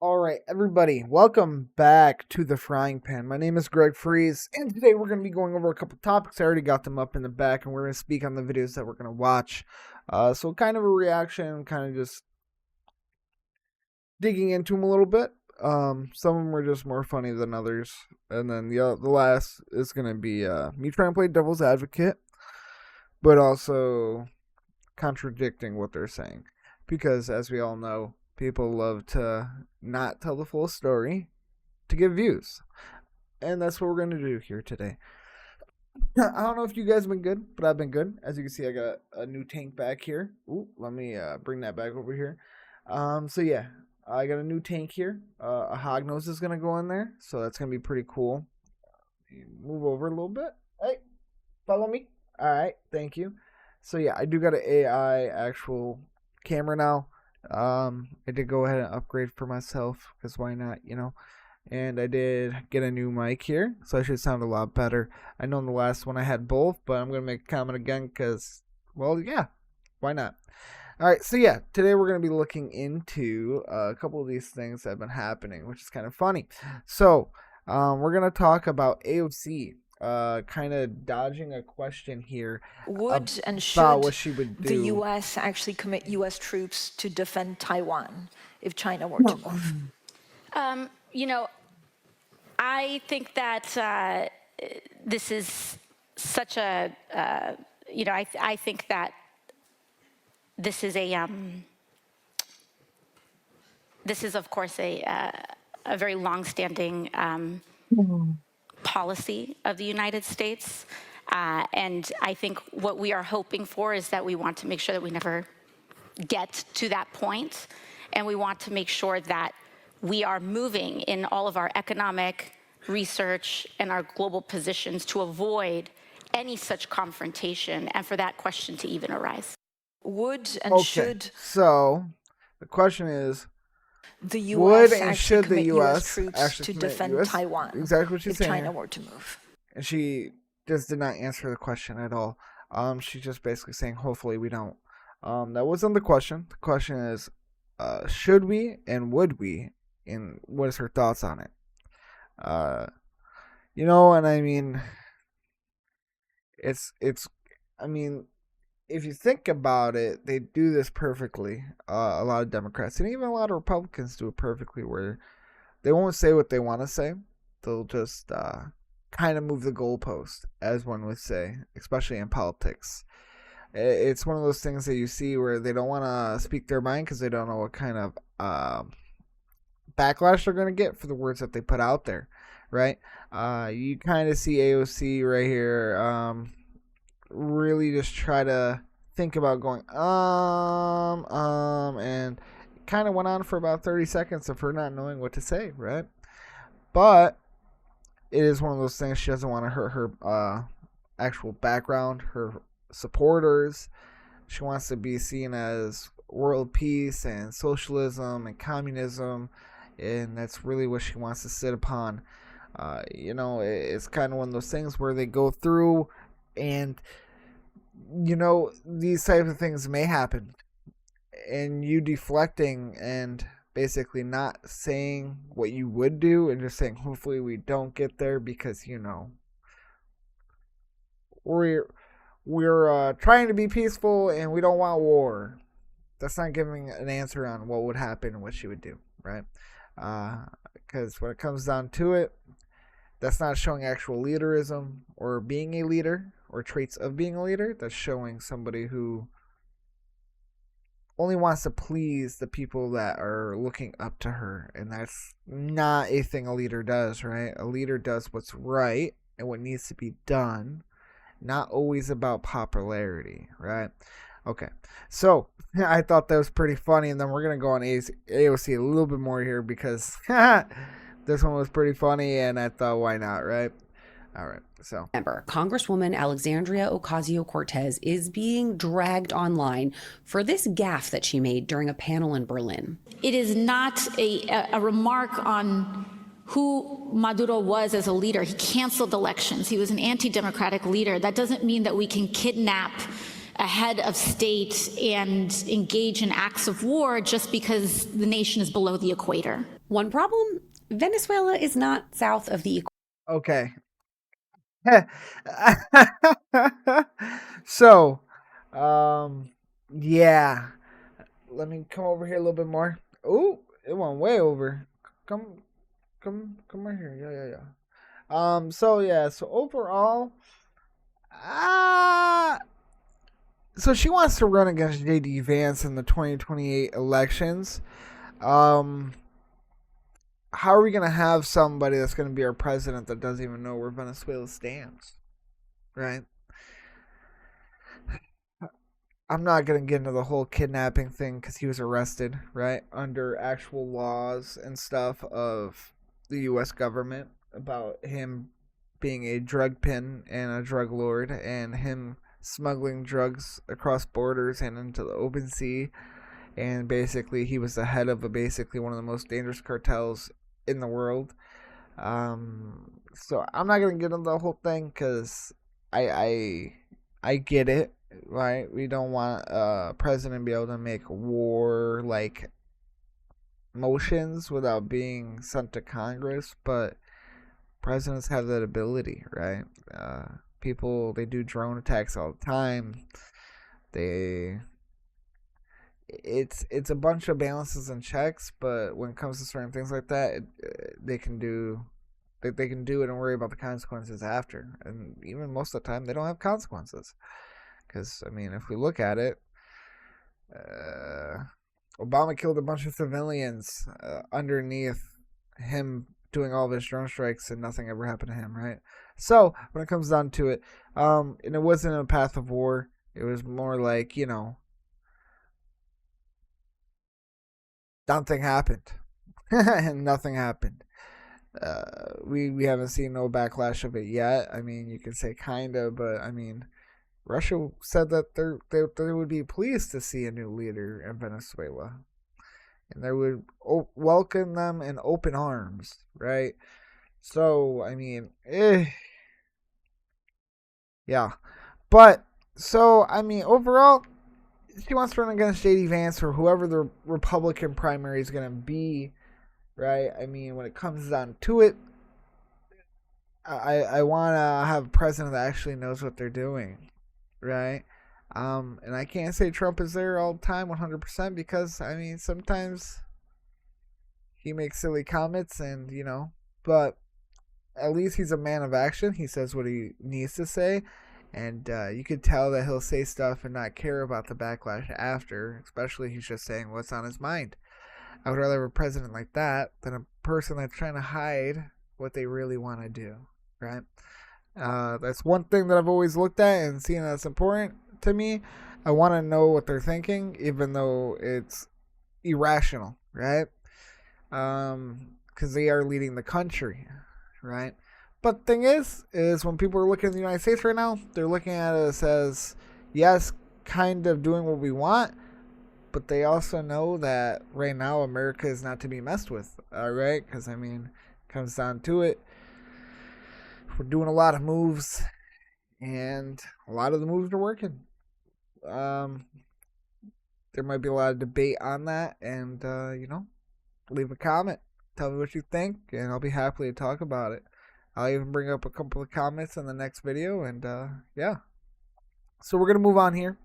All right, everybody, welcome back to the Frying Pan. My name is Greg Freeze, and today we're going to be going over a couple topics. I already got them up in the back, and we're going to speak on the videos that we're going to watch. So kind of a reaction, kind of just digging into them a little bit. Some of them were just more funny than others, and then the last is going to be me trying to play devil's advocate, but also contradicting what they're saying, because as we all know, people love to not tell the full story to get views. And that's what we're going to do here today. I don't know if you guys have been good, but I've been good. As you can see, I got a new tank back here. Ooh, let me bring that back over here. So yeah, I got a new tank here. A hognose is going to go in there, so that's going to be pretty cool. Move over a little bit. Hey, follow me. All right, thank you. So yeah, I do got an AI actual camera now. I did go ahead and upgrade for myself, because why not, and I did get a new mic here, so I should sound a lot better. I know in the last one I had both, but I'm going to make a comment again because, well, yeah, why not? Alright, so yeah, today we're going to be looking into a couple of these things that have been happening, which is kind of funny. So, we're going to talk about AOC. Kind of dodging a question here Would and about should what she would the do. U.S. actually commit U.S. troops to defend Taiwan if China were to move? I think that this is such a, I think that this is this is of course a very longstanding policy of the United States. And I think what we are hoping for is that we want to make sure that we never get to that point. And we want to make sure that we are moving in all of our economic research and our global positions to avoid any such confrontation and for that question to even arise. Would and should So the question is, the would U.S. and actually should the commit U.S. U.S. troops actually to commit defend U.S. Taiwan Exactly what she's if saying China here. were to move? And she just did not answer the question at all. She's just basically saying, hopefully we don't. That wasn't the question. The question is, should we and would we? And what is her thoughts on it? And I mean, I mean, if you think about it, they do this perfectly. A lot of Democrats and even a lot of Republicans do it perfectly, where they won't say what they want to say. They'll just kind of move the goalpost, as one would say, especially in politics. It's one of those things that you see where they don't want to speak their mind because they don't know what kind of backlash they're going to get for the words that they put out there, right? You kind of see AOC right here really just try to think about going, and kind of went on for about 30 seconds of her not knowing what to say, right? But it is one of those things. She doesn't want to hurt her actual background, her supporters. She wants to be seen as world peace and socialism and communism, and that's really what she wants to sit upon. It's kind of one of those things where they go through, and these types of things may happen, and you deflecting and basically not saying what you would do and just saying hopefully we don't get there, because we're trying to be peaceful and we don't want war. That's not giving an answer on what would happen and what she would do, right? Because when it comes down to it, that's not showing actual leaderism or being a leader or traits of being a leader. That's showing somebody who only wants to please the people that are looking up to her, and that's not a thing a leader does, right? A leader does what's right and what needs to be done, not always about popularity, right? Okay, so I thought that was pretty funny, and then we're gonna go on AOC a little bit more here because this one was pretty funny, and I thought, why not, right? All right, so. Congresswoman Alexandria Ocasio-Cortez is being dragged online for this gaffe that she made during a panel in Berlin. It is not a remark on who Maduro was as a leader. He canceled elections. He was an anti-democratic leader. That doesn't mean that we can kidnap a head of state and engage in acts of war just because the nation is below the equator. One problem, Venezuela is not south of the Okay. So, yeah. Let me come over here a little bit more. Ooh, it went way over. Come, come right here. Yeah. So yeah. So overall, so she wants to run against J.D. Vance in the 2028 elections. How are we gonna have somebody that's gonna be our president that doesn't even know where Venezuela stands, right? I'm not gonna get into the whole kidnapping thing because he was arrested, right, under actual laws and stuff of the U.S. government about him being a drug pin and a drug lord, and him smuggling drugs across borders and into the open sea, and basically he was the head of basically one of the most dangerous cartels in the world. So I'm not gonna get into the whole thing because I get it, right? We don't want a president to be able to make war like motions without being sent to Congress, but presidents have that ability, right? People, they do drone attacks all the time. They it's a bunch of balances and checks, but when it comes to certain things like that, they can do they can do it and worry about the consequences after. And even most of the time, they don't have consequences. Because I mean, if we look at it, uh, Obama killed a bunch of civilians underneath him doing all of his drone strikes, and nothing ever happened to him, right? So when it comes down to it, and it wasn't a path of war. It was more like, nothing happened, and nothing happened. We haven't seen no backlash of it yet. I mean, you can say kind of, but I mean, Russia said that they would be pleased to see a new leader in Venezuela, and they would welcome them in open arms, right? So I mean, yeah, but so I mean, overall, she wants to run against J.D. Vance or whoever the Republican primary is going to be, right? I mean, when it comes down to it, I want to have a president that actually knows what they're doing, right? And I can't say Trump is there all the time 100% because, I mean, sometimes he makes silly comments and, but at least he's a man of action. He says what he needs to say. And you could tell that he'll say stuff and not care about the backlash after, especially he's just saying what's on his mind. I would rather have a president like that than a person that's trying to hide what they really want to do, right? That's one thing that I've always looked at and seen that's important to me. I want to know what they're thinking, even though it's irrational, right? Because they are leading the country, right? But the thing is when people are looking at the United States right now, they're looking at us as, yes, kind of doing what we want, but they also know that right now America is not to be messed with, all right? Because, I mean, it comes down to it. We're doing a lot of moves, and a lot of the moves are working. There might be a lot of debate on that, and, leave a comment. Tell me what you think, and I'll be happy to talk about it. I'll even bring up a couple of comments in the next video, and yeah. So we're going to move on here.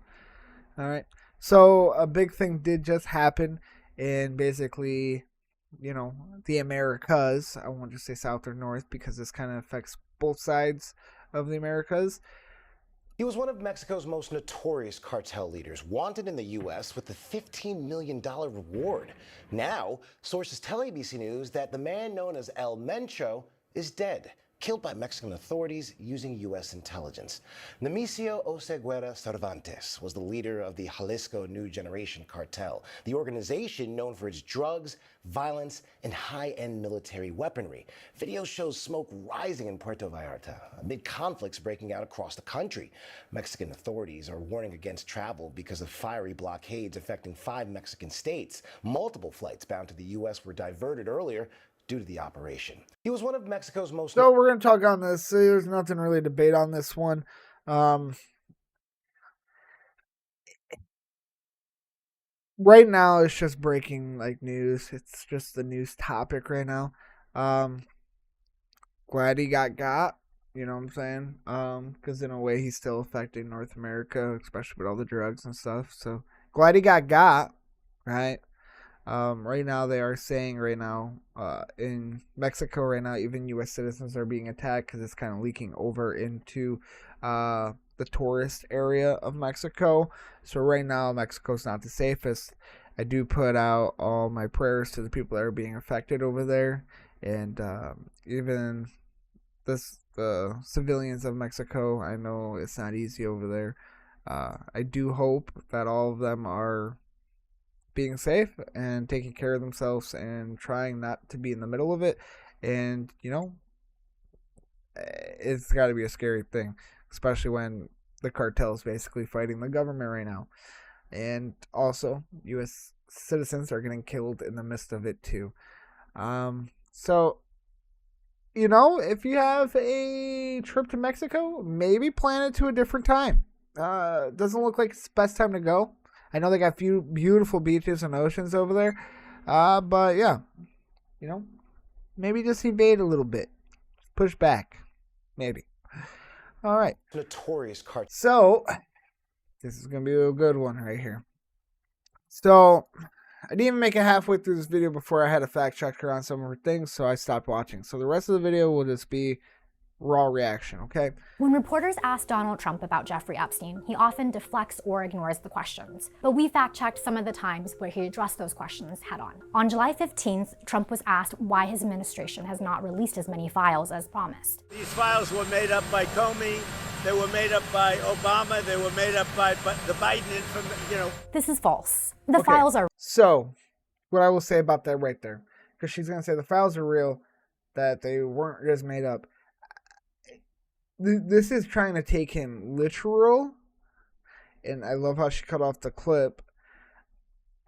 All right. So a big thing did just happen in basically, the Americas. I won't just say South or North because this kind of affects both sides of the Americas. He was one of Mexico's most notorious cartel leaders, wanted in the U.S. with a $15 million reward. Now, sources tell ABC News that the man known as El Mencho is dead, killed by Mexican authorities using U.S. intelligence. Nemesio Oseguera Cervantes was the leader of the Jalisco New Generation Cartel, the organization known for its drugs, violence, and high-end military weaponry. Video shows smoke rising in Puerto Vallarta amid conflicts breaking out across the country. Mexican authorities are warning against travel because of fiery blockades affecting 5 Mexican states. Multiple flights bound to the U.S. were diverted earlier due to the operation. He was one of Mexico's most... So we're going to talk on this. There's nothing really to debate on this one. right now it's just breaking like news. It's just the news topic right now. Um, glad he got. You know what I'm saying? Because in a way he's still affecting North America, especially with all the drugs and stuff. So glad he got. Right. Right now they are saying right now, in Mexico right now, even U.S. citizens are being attacked because it's kind of leaking over into, the tourist area of Mexico. So right now Mexico's not the safest. I do put out all my prayers to the people that are being affected over there, and even the civilians of Mexico. I know it's not easy over there. I do hope that all of them are being safe and taking care of themselves and trying not to be in the middle of it. And, it's got to be a scary thing, especially when the cartel is basically fighting the government right now. And also, U.S. citizens are getting killed in the midst of it, too. So, if you have a trip to Mexico, maybe plan it to a different time. Doesn't look like it's the best time to go. I know they got few beautiful beaches and oceans over there. But yeah, maybe just evade a little bit. Push back. Maybe. All right. Notorious cartel. So, this is going to be a good one right here. So, I didn't even make it halfway through this video before I had a fact checker on some of her things, so I stopped watching. So, the rest of the video will just be raw reaction, okay? When reporters ask Donald Trump about Jeffrey Epstein, he often deflects or ignores the questions. But we fact-checked some of the times where he addressed those questions head-on. On July 15th, Trump was asked why his administration has not released as many files as promised. These files were made up by Comey, they were made up by Obama, they were made up by the Biden information, This is false. The files are... So, what I will say about that right there, because she's going to say the files are real, that they weren't just made up. This is trying to take him literal, and I love how she cut off the clip.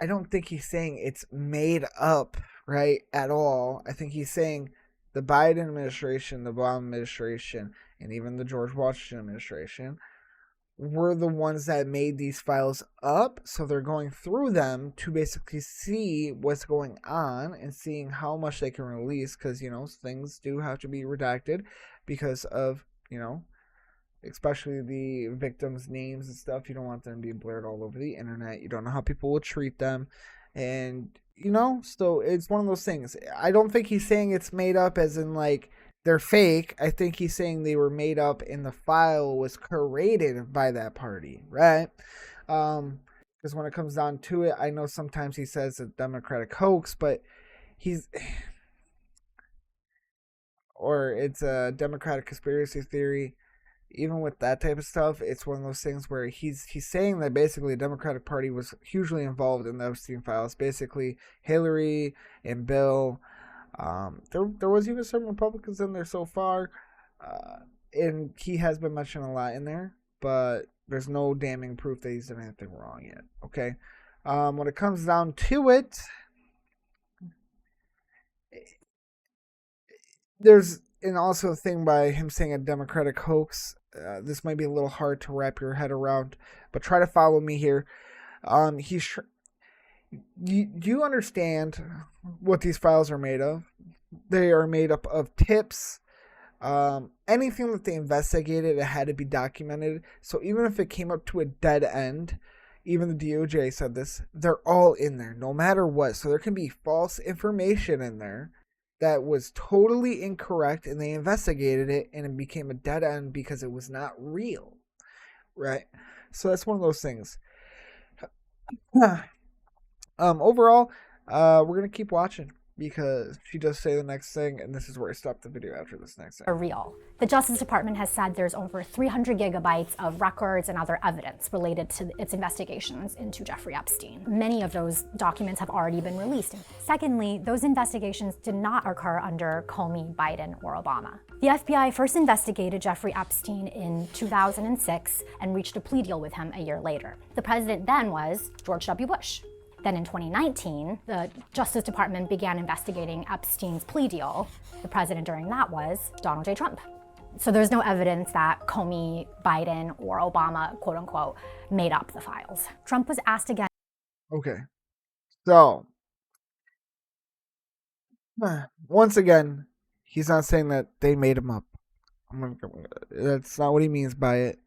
I don't think he's saying it's made up, right, at all. I think he's saying the Biden administration, the Obama administration, and even the George Washington administration were the ones that made these files up, so they're going through them to basically see what's going on and seeing how much they can release, because, things do have to be redacted because of, especially the victims' names and stuff. You don't want them being blurred all over the internet. You don't know how people will treat them. And, so it's one of those things. I don't think he's saying it's made up as in, like, they're fake. I think he's saying they were made up and the file was created by that party, right? Because when it comes down to it, I know sometimes he says a Democratic hoax, but or it's a Democratic conspiracy theory. Even with that type of stuff, it's one of those things where he's saying that basically the Democratic Party was hugely involved in the Epstein files. Basically, Hillary and Bill. There was even some Republicans in there so far, and he has been mentioned a lot in there, but there's no damning proof that he's done anything wrong yet. Okay, when it comes down to it, there's also a thing by him saying a Democratic hoax. This might be a little hard to wrap your head around, but try to follow me here. You understand what these files are made of? They are made up of tips. Anything that they investigated, it had to be documented. So even if it came up to a dead end, even the DOJ said this, they're all in there, no matter what. So there can be false information in there that was totally incorrect, and they investigated it, and it became a dead end because it was not real, right? So that's one of those things. Overall, we're gonna keep watching because she does say the next thing, and this is where I stop the video after this next thing. Are real. The Justice Department has said there's over 300 gigabytes of records and other evidence related to its investigations into Jeffrey Epstein. Many of those documents have already been released. Secondly, those investigations did not occur under Comey, Biden, or Obama. The FBI first investigated Jeffrey Epstein in 2006 and reached a plea deal with him a year later. The president then was George W. Bush. Then in 2019, the Justice Department began investigating Epstein's plea deal. The president during that was Donald J. Trump. So there's no evidence that Comey, Biden, or Obama, quote unquote, made up the files. Trump was asked again. Okay, So, once again, he's not saying that they made him up. That's not what he means by it.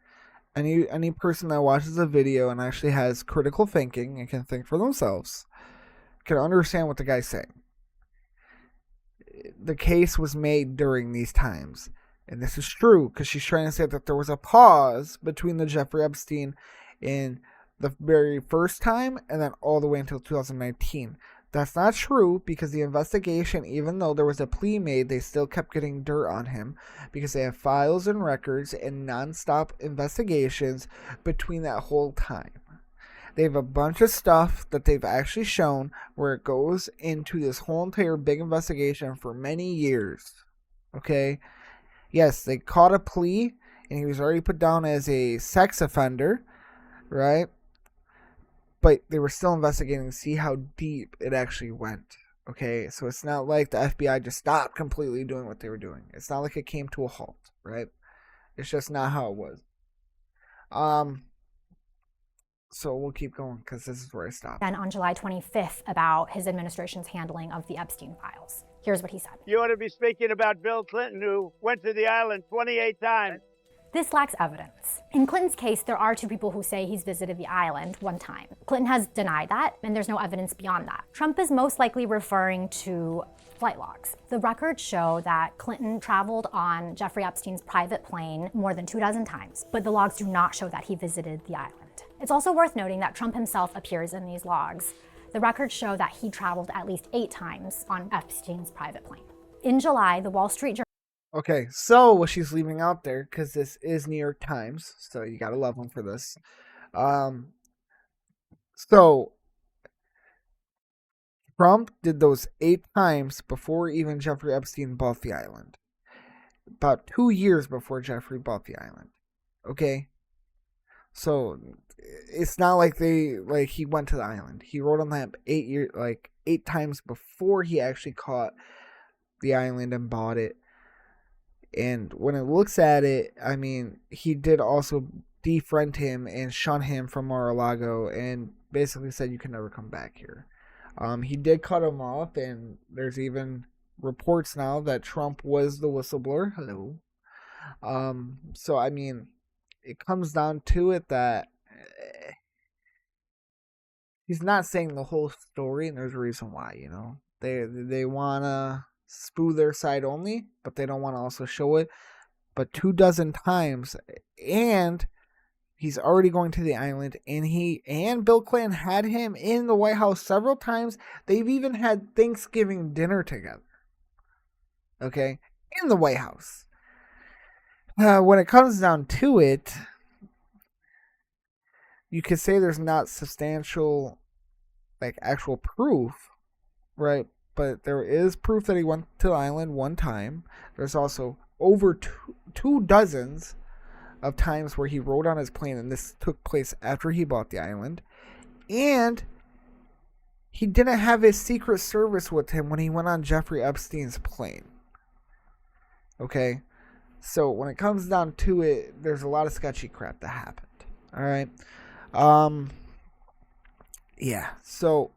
Any person that watches a video and actually has critical thinking and can think for themselves can understand what the guy's saying. The case was made during these times. And this is true because she's trying to say that there was a pause between the Jeffrey Epstein in the very first time and then all the way until 2019. That's not true because the investigation, even though there was a plea made, they still kept getting dirt on him because they have files and records and nonstop investigations between that whole time. They have a bunch of stuff that they've actually shown where it goes into this whole entire big investigation for many years. Okay? Yes, they caught a plea and he was already put down as a sex offender, right? But they were still investigating to see how deep it actually went. Okay? So it's not like the FBI just stopped completely doing what they were doing. It's not like it came to a halt, right? It's just not how it was. So we'll keep going because this is where I stopped. And on July 25th about his administration's handling of the Epstein files. Here's what he said. You ought to be speaking about Bill Clinton, who went to the island 28 times. This lacks evidence. In Clinton's case, there are two people who say he's visited the island one time. Clinton has denied that, and there's no evidence beyond that. Trump is most likely referring to flight logs. The records show that Clinton traveled on Jeffrey Epstein's private plane more than 24 times, but the logs do not show that he visited the island. It's also worth noting that Trump himself appears in these logs. The records show that he traveled at least 8 times on Epstein's private plane. In July, the Wall Street Journal. Okay, so what she's leaving out there, because this is New York Times, so you gotta love them for this. So Trump did those 8 times before even Jeffrey Epstein bought the island. About 2 years before Jeffrey bought the island. Okay? So it's not like he went to the island. He wrote on that 8 times before he actually caught the island and bought it. And when it looks at it, I mean, he did also defriend him and shun him from Mar-a-Lago and basically said you can never come back here. He did cut him off, and there's even reports now that Trump was the whistleblower. Hello. So, I mean, it comes down to it that he's not saying the whole story, and there's a reason why, you know. They want to spoo their side only, but they don't want to also show it. But 24 times, and he's already going to the island, and he and Bill Clinton had him in the White House several times. They've even had Thanksgiving dinner together. Okay? In the White House. When it comes down to it, you could say there's not substantial, actual proof, right? But there is proof that he went to the island one time. There's also over two dozens of times where he rode on his plane, and this took place after he bought the island. And he didn't have his Secret Service with him when he went on Jeffrey Epstein's plane. Okay? So when it comes down to it, there's a lot of sketchy crap that happened. All right? Yeah, so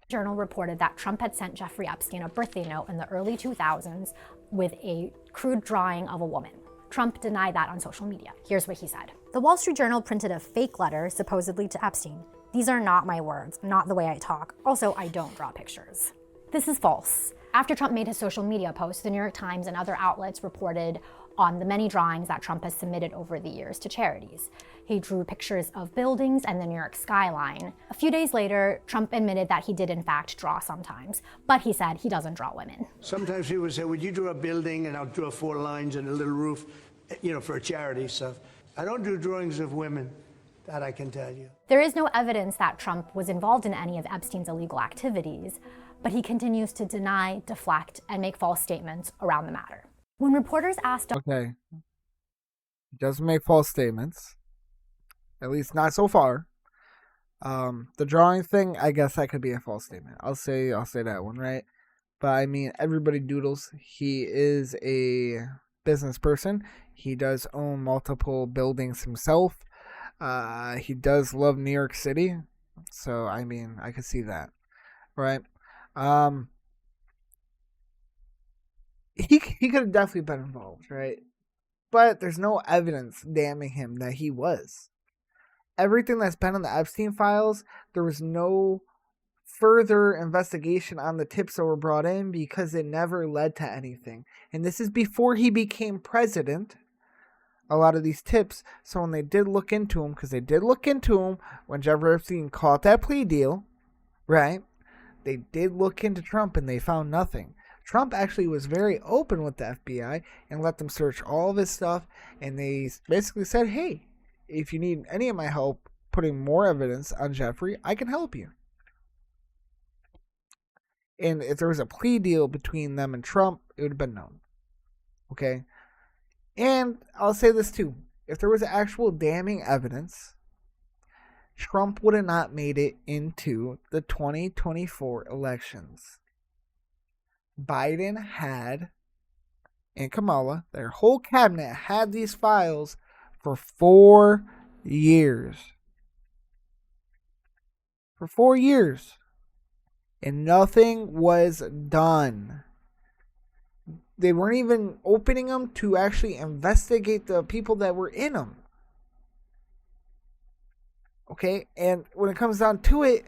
Journal reported that Trump had sent Jeffrey Epstein a birthday note in the early 2000s with a crude drawing of a woman. Trump denied that on social media. Here's what he said. The Wall Street Journal printed a fake letter, supposedly to Epstein. These are not my words, not the way I talk. Also, I don't draw pictures. This is false. After Trump made his social media post, the New York Times and other outlets reported on the many drawings that Trump has submitted over the years to charities. He drew pictures of buildings and the New York skyline. A few days later, Trump admitted that he did in fact draw sometimes, but he said he doesn't draw women. Sometimes people would say, would you draw a building and I'll draw 4 lines and a little roof, for a charity stuff. I don't do drawings of women, that I can tell you. There is no evidence that Trump was involved in any of Epstein's illegal activities, but he continues to deny, deflect, and make false statements around the matter. When reporters asked... Okay. He doesn't make false statements. At least not so far. The drawing thing, I guess that could be a false statement. I'll say that one, right? But I mean, everybody doodles. He is a business person. He does own multiple buildings himself. He does love New York City. So, I mean, I could see that. right? Um, he could have definitely been involved, right? But there's no evidence damning him that he was. Everything that's been in the Epstein files, there was no further investigation on the tips that were brought in because it never led to anything. And this is before he became president. A lot of these tips. So when they did look into him, because they did look into him when Jeffrey Epstein caught that plea deal, right? They did look into Trump and they found nothing. Trump actually was very open with the FBI and let them search all of his stuff. And they basically said, hey, if you need any of my help putting more evidence on Jeffrey, I can help you. And if there was a plea deal between them and Trump, it would have been known. Okay? And I'll say this too. If there was actual damning evidence, Trump would have not made it into the 2024 elections. Biden had, and Kamala, their whole cabinet had these files for 4 years. For 4 years. And nothing was done. They weren't even opening them to actually investigate the people that were in them. Okay, and when it comes down to it,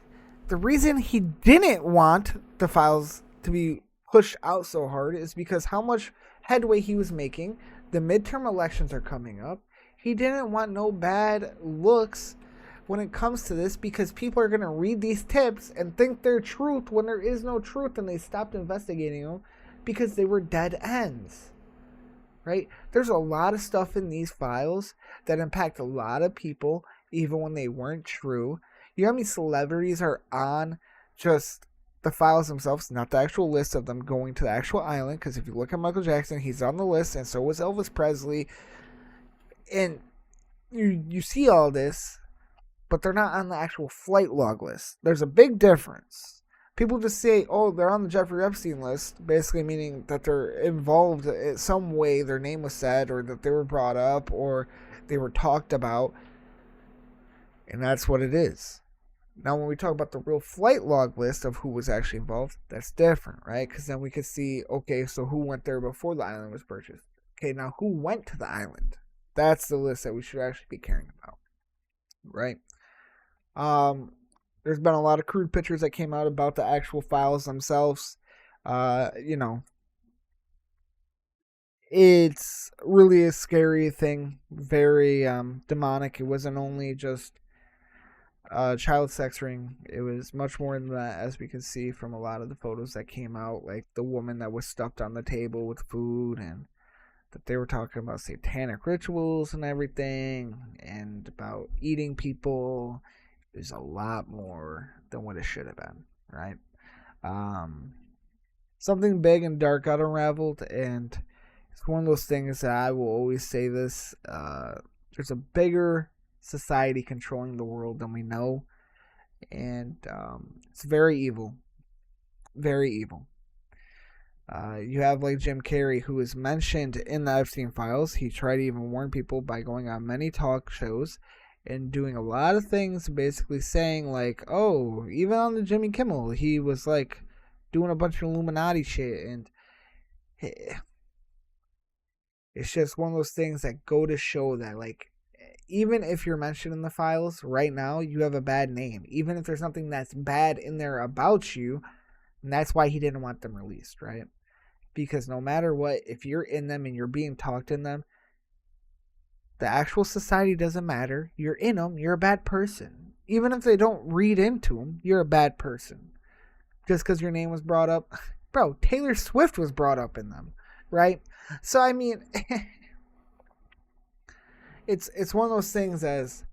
the reason he didn't want the files to be pushed out so hard is because how much headway he was making. The midterm elections are coming up. He didn't want no bad looks when it comes to this because people are going to read these tips and think they're truth when there is no truth, and they stopped investigating them because they were dead ends. Right? There's a lot of stuff in these files that impact a lot of people even when they weren't true. You know how many celebrities are on just the files themselves, not the actual list of them going to the actual island? Because if you look at Michael Jackson, he's on the list, and so was Elvis Presley. And you see all this, but they're not on the actual flight log list. There's a big difference. People just say, oh, they're on the Jeffrey Epstein list, basically meaning that they're involved in some way, their name was said, or that they were brought up, or they were talked about. And that's what it is. Now, when we talk about the real flight log list of who was actually involved, that's different, right? Because then we could see, okay, so who went there before the island was purchased? Okay, now who went to the island? That's the list that we should actually be caring about, right? There's been a lot of crude pictures that came out about the actual files themselves. It's really a scary thing, very demonic. It wasn't only just child sex ring. It was much more than that, as we can see from a lot of the photos that came out, like the woman that was stuffed on the table with food, and that they were talking about satanic rituals and everything, and about eating people. There's a lot more than what it should have been, right? Something big and dark got unraveled, and it's one of those things that I will always say this. There's a bigger society controlling the world than we know, and it's very evil. Very evil. You have like Jim Carrey, who is mentioned in the Epstein files. He tried to even warn people by going on many talk shows and doing a lot of things, basically saying like, oh, even on the Jimmy Kimmel, he was like doing a bunch of Illuminati shit, and it's just one of those things that go to show that, like, even if you're mentioned in the files right now, you have a bad name. Even if there's something that's bad in there about you, and that's why he didn't want them released, right? Because no matter what, if you're in them and you're being talked in them, the actual society doesn't matter. You're in them, you're a bad person. Even if they don't read into them, you're a bad person. Just because your name was brought up. Bro, Taylor Swift was brought up in them, right? So, I mean, it's one of those things as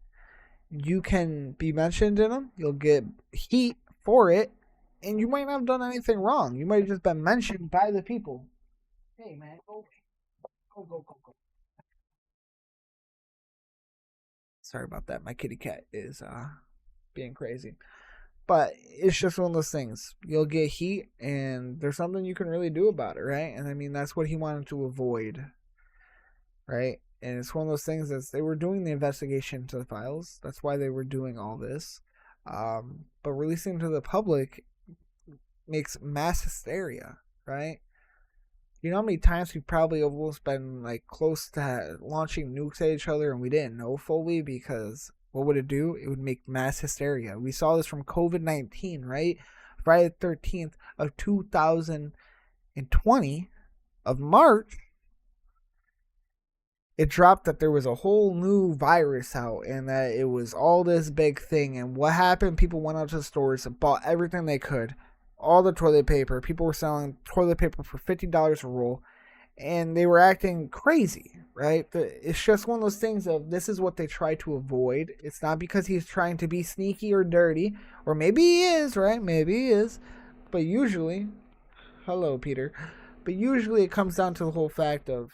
you can be mentioned in them, you'll get heat for it, and you might not have done anything wrong. You might have just been mentioned by the people. Hey, man, go. Sorry about that. My kitty cat is being crazy. But it's just one of those things. You'll get heat, and there's something you can really do about it, right? And I mean, that's what he wanted to avoid, right? And it's one of those things that they were doing the investigation to the files. That's why they were doing all this. But releasing to the public, makes mass hysteria, right? You know how many times we've probably almost been like close to launching nukes at each other and we didn't know fully because what would it do? It would make mass hysteria. We saw this from COVID-19, right? Friday the 13th of 2020 of March, it dropped that there was a whole new virus out and that it was all this big thing. And what happened? People went out to the stores and bought everything they could. All the toilet paper. People were selling toilet paper for $50 a roll. And they were acting crazy, right? It's just one of those things of this is what they try to avoid. It's not because he's trying to be sneaky or dirty. Or maybe he is, right? Maybe he is. But usually, hello, Peter. But usually it comes down to the whole fact of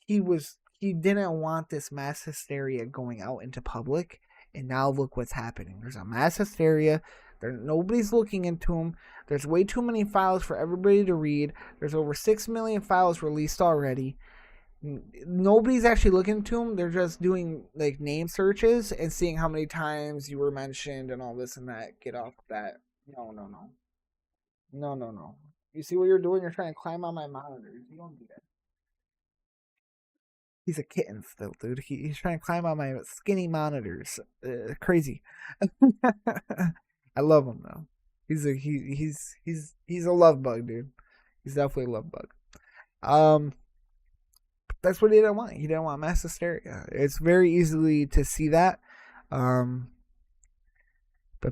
he didn't want this mass hysteria going out into public, and now look what's happening. There's a mass hysteria. Nobody's looking into them. There's way too many files for everybody to read. There's over 6 million files released already. Nobody's actually looking into them. They're just doing like name searches and seeing how many times you were mentioned and all this and that. Get off that. No. You see what you're doing? You're trying to climb on my monitors. You don't do that. He's a kitten still, dude. He's trying to climb on my skinny monitors. Crazy. I love him though. He's a love bug, dude. He's definitely a love bug. That's what he didn't want. He didn't want mass hysteria. It's very easily to see that. But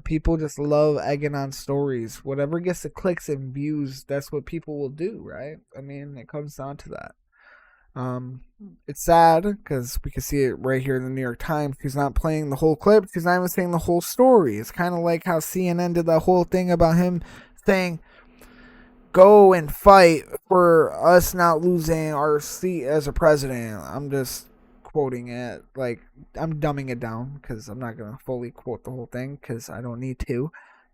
people just love egging on stories. Whatever gets the clicks and views, that's what people will do, right? I mean, it comes down to that. It's sad because we can see it right here in the New York Times. He's not playing the whole clip. He's not even saying the whole story. It's kind of like how CNN did that whole thing about him saying, go and fight for us not losing our seat as a president. I'm just quoting it. Like, I'm dumbing it down because I'm not going to fully quote the whole thing because I don't need to. You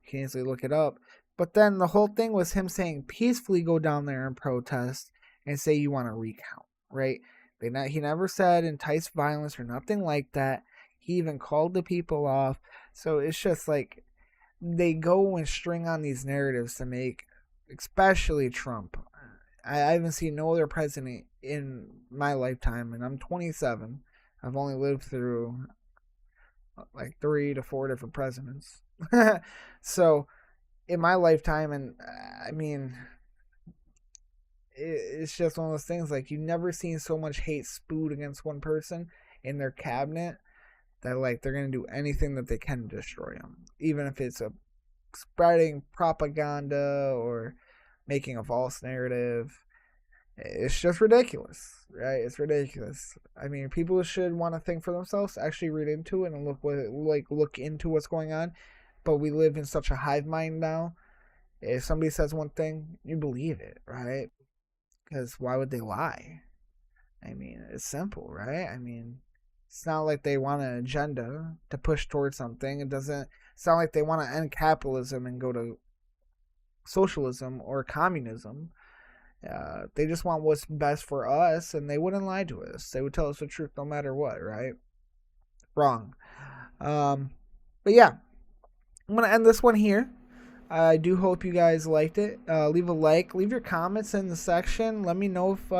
can easily look it up. But then the whole thing was him saying peacefully go down there and protest and say you want to recount. Right? He never said entice violence or nothing like that. He even called the people off. So it's just like they go and string on these narratives to make, especially Trump. I haven't seen no other president in my lifetime, and I'm 27. I've only lived through like 3 to 4 different presidents. So in my lifetime, and I mean, it's just one of those things like you've never seen so much hate spewed against one person in their cabinet that like they're going to do anything that they can to destroy him, even if it's spreading propaganda or making a false narrative. It's just ridiculous, right? It's ridiculous. I mean, people should want to think for themselves, actually read into it and look into what's going on. But we live in such a hive mind now. If somebody says one thing, you believe it, right? Because why would they lie? I mean, it's simple, right? I mean, it's not like they want an agenda to push towards something. It's not like they want to end capitalism and go to socialism or communism. They just want what's best for us, and they wouldn't lie to us. They would tell us the truth no matter what, right? Wrong. But yeah, I'm going to end this one here. I do hope you guys liked it. Leave a like. Leave your comments in the section. Let me know if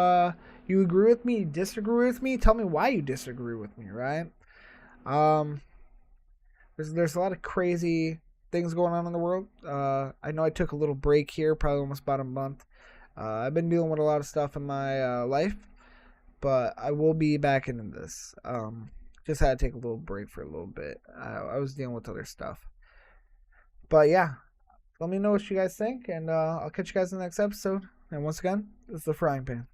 you agree with me, disagree with me. Tell me why you disagree with me, right? There's a lot of crazy things going on in the world. I know I took a little break here, probably almost about a month. I've been dealing with a lot of stuff in my life, but I will be back into this. Just had to take a little break for a little bit. I was dealing with other stuff. But yeah. Let me know what you guys think, and I'll catch you guys in the next episode. And once again, this is The Frying Pan.